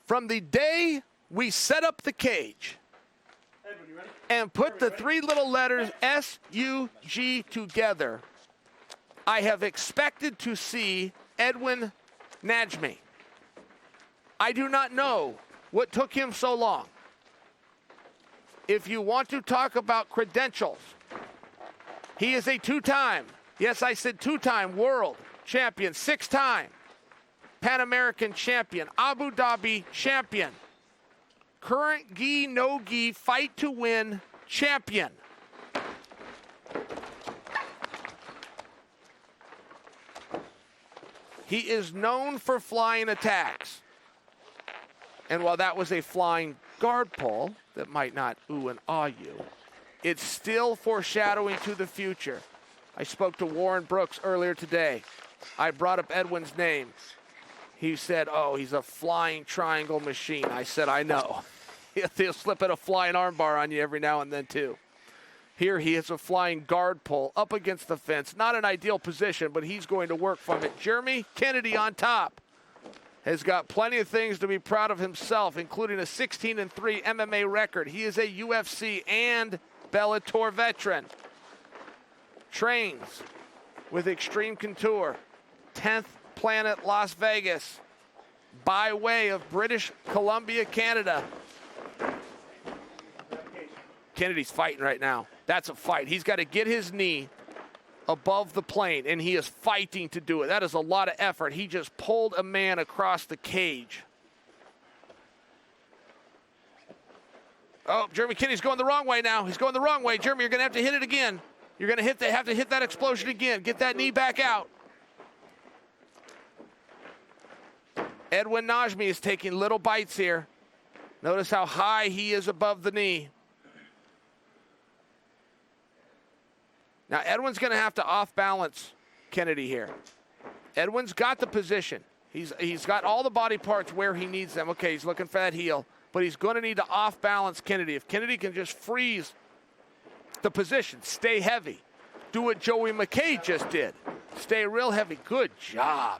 From the day we set up the cage Edwin, you ready? and put the three little letters S-U-G together, I have expected to see Edwin Najmi. I do not know what took him so long. If you want to talk about credentials, he is a two-time, yes, I said two-time world champion, six-time Pan American champion, Abu Dhabi champion, current gi, no gi, fight to win champion. He is known for flying attacks. And while that was a flying guard pull that might not ooh and ah you, it's still foreshadowing to the future. I spoke to Warren Brooks earlier today. I brought up Edwin's name. He said, oh, he's a flying triangle machine. I said, I know. He'll slip at a flying armbar on you every now and then, too. Here he is a flying guard pull up against the fence. Not an ideal position, but he's going to work from it. Jeremy Kennedy on top has got plenty of things to be proud of himself, including a 16-3 MMA record. He is a UFC and Bellator veteran. Trains with Extreme Couture, 10th Planet Las Vegas, by way of British Columbia, Canada. Kennedy's fighting right now. That's a fight. He's got to get his knee above the plane, and he is fighting to do it. That is a lot of effort. He just pulled a man across the cage. Oh, Jeremy Kennedy's going the wrong way now. He's going the wrong way. Jeremy, you're going to have to hit it again. You're going to have to hit that explosion again. Get that knee back out. Edwin Najmi is taking little bites here. Notice how high he is above the knee. Now, Edwin's going to have to off-balance Kennedy here. Edwin's got the position. He's got all the body parts where he needs them. Okay, he's looking for that heel, but he's going to need to off-balance Kennedy. If Kennedy can just freeze the position, stay heavy, do what Joey McKay just did. Stay real heavy. Good job.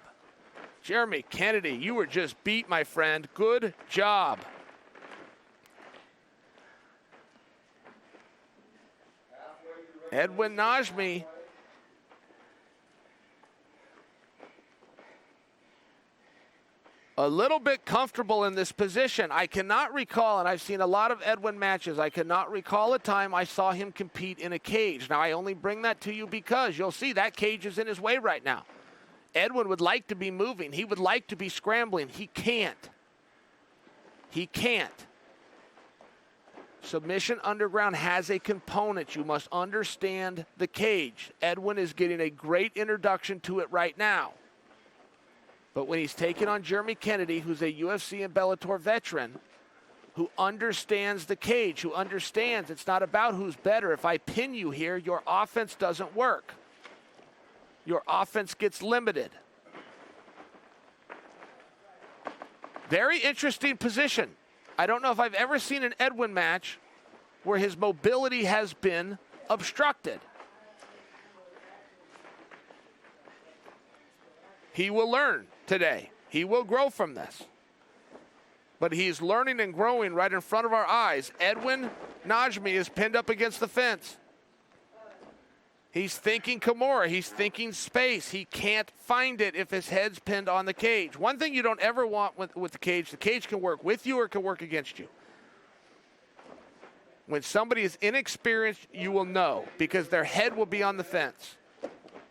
Jeremy Kennedy, you were just beat, my friend. Good job. Edwin Najmi. A little bit comfortable in this position. I cannot recall, and I've seen a lot of Edwin matches, I cannot recall a time I saw him compete in a cage. Now, I only bring that to you because you'll see that cage is in his way right now. Edwin would like to be moving. He would like to be scrambling. He can't. He can't. Submission Underground has a component. You must understand the cage. Edwin is getting a great introduction to it right now. But when he's taking on Jeremy Kennedy, who's a UFC and Bellator veteran, who understands the cage, who understands it's not about who's better. If I pin you here, your offense doesn't work. Your offense gets limited. Very interesting position. I don't know if I've ever seen an Edwin match where his mobility has been obstructed. He will learn today. He will grow from this. But he's learning and growing right in front of our eyes. Edwin Najmi is pinned up against the fence. He's thinking Kimura. He's thinking space. He can't find it if his head's pinned on the cage. One thing you don't ever want with the cage can work with you or it can work against you. When somebody is inexperienced, you will know because their head will be on the fence.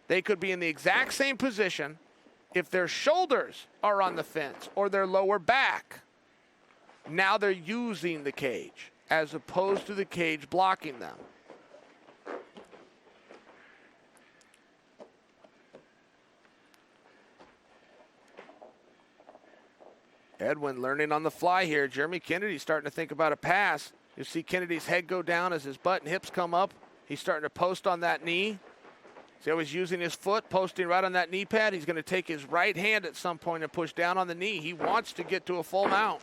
They could be in the exact same position if their shoulders are on the fence or their lower back. Now they're using the cage as opposed to the cage blocking them. Edwin learning on the fly here. Jeremy Kennedy starting to think about a pass. You see Kennedy's head go down as his butt and hips come up. He's starting to post on that knee. See how he's using his foot, posting right on that knee pad. He's going to take his right hand at some point and push down on the knee. He wants to get to a full mount.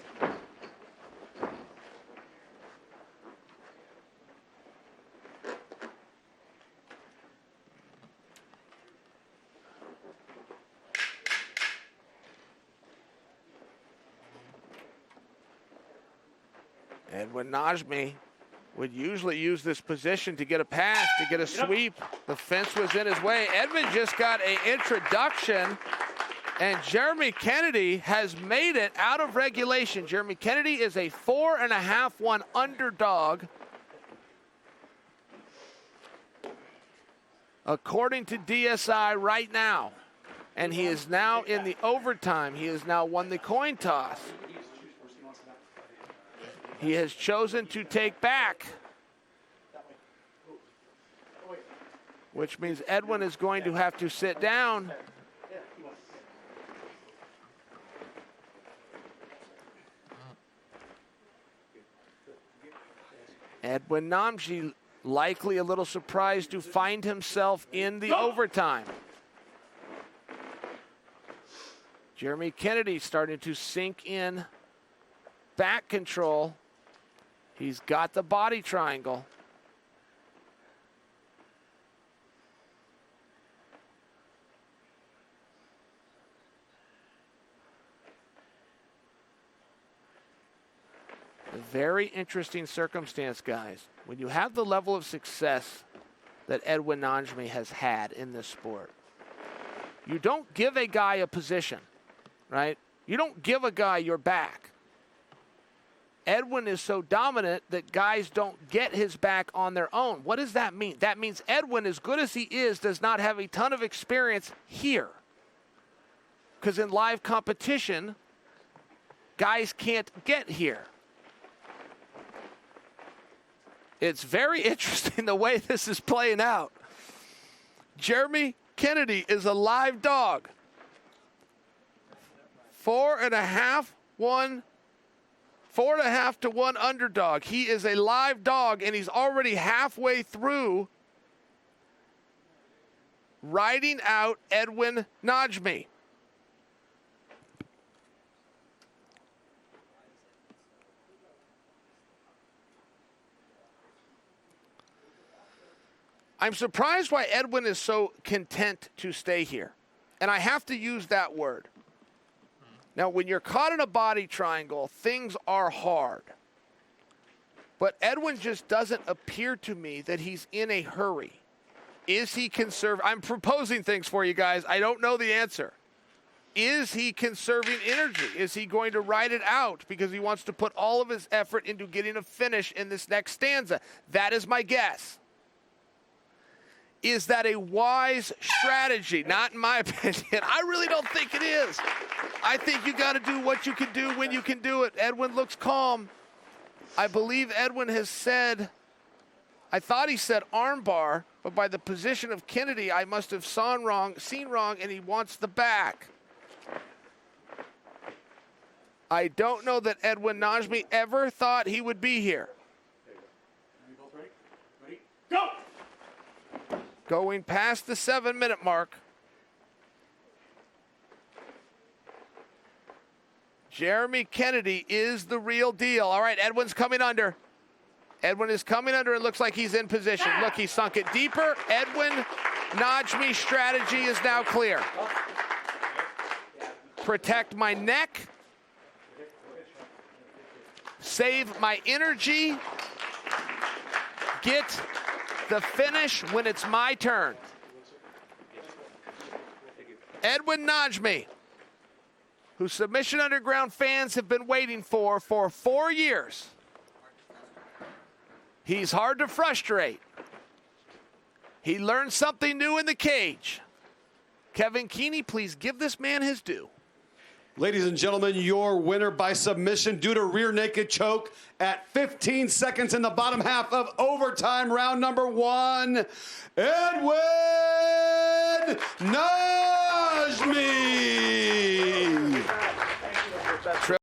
Edwin Najmi would usually use this position to get a pass, to get a sweep. The fence was in his way. Edwin just got an introduction, and Jeremy Kennedy has made it out of regulation. Jeremy Kennedy is a 4.5-1 underdog, according to DSI right now. And he is now in the overtime. He has now won the coin toss. He has chosen to take back, which means Edwin is going to have to sit down. Edwin Najmi likely a little surprised to find himself in the overtime. Jeremy Kennedy starting to sink in back control. He's got the body triangle. A very interesting circumstance, guys. When you have the level of success that Edwin Najmi has had in this sport, you don't give a guy a position, right? You don't give a guy your back. Edwin is so dominant that guys don't get his back on their own. What does that mean? That means Edwin, as good as he is, does not have a ton of experience here. Because in live competition, guys can't get here. It's very interesting the way this is playing out. Jeremy Kennedy is a live dog. 4.5 to 1 underdog. He is a live dog, and he's already halfway through riding out Edwin Najmi. I'm surprised why Edwin is so content to stay here. And I have to use that word. Now, when you're caught in a body triangle, things are hard. But Edwin just doesn't appear to me that he's in a hurry. Is he conserving? I'm proposing things for you guys. I don't know the answer. Is he conserving energy? Is he going to ride it out because he wants to put all of his effort into getting a finish in this next stanza? That is my guess. Is that a wise strategy? Not in my opinion. I really don't think it is. I think you got to do what you can do when you can do it. Edwin looks calm. I believe Edwin has said, I thought he said armbar, but by the position of Kennedy, I must have seen wrong, and he wants the back. I don't know that Edwin Najmi ever thought he would be here. You both ready? Ready? Go! Going past the 7-minute mark. Jeremy Kennedy is the real deal. All right, Edwin's coming under. Edwin is coming under. It looks like he's in position. Look, he sunk it deeper. Edwin Najmi's strategy is now clear. Protect my neck. Save my energy. Get the finish when it's my turn. Edwin Najmi, who Submission Underground fans have been waiting for 4 years. He's hard to frustrate. He learned something new in the cage. Kevin Keeney, please give this man his due. Ladies and gentlemen, your winner by submission due to rear naked choke at 15 seconds in the bottom half of overtime round number 1, Edwin Najmi.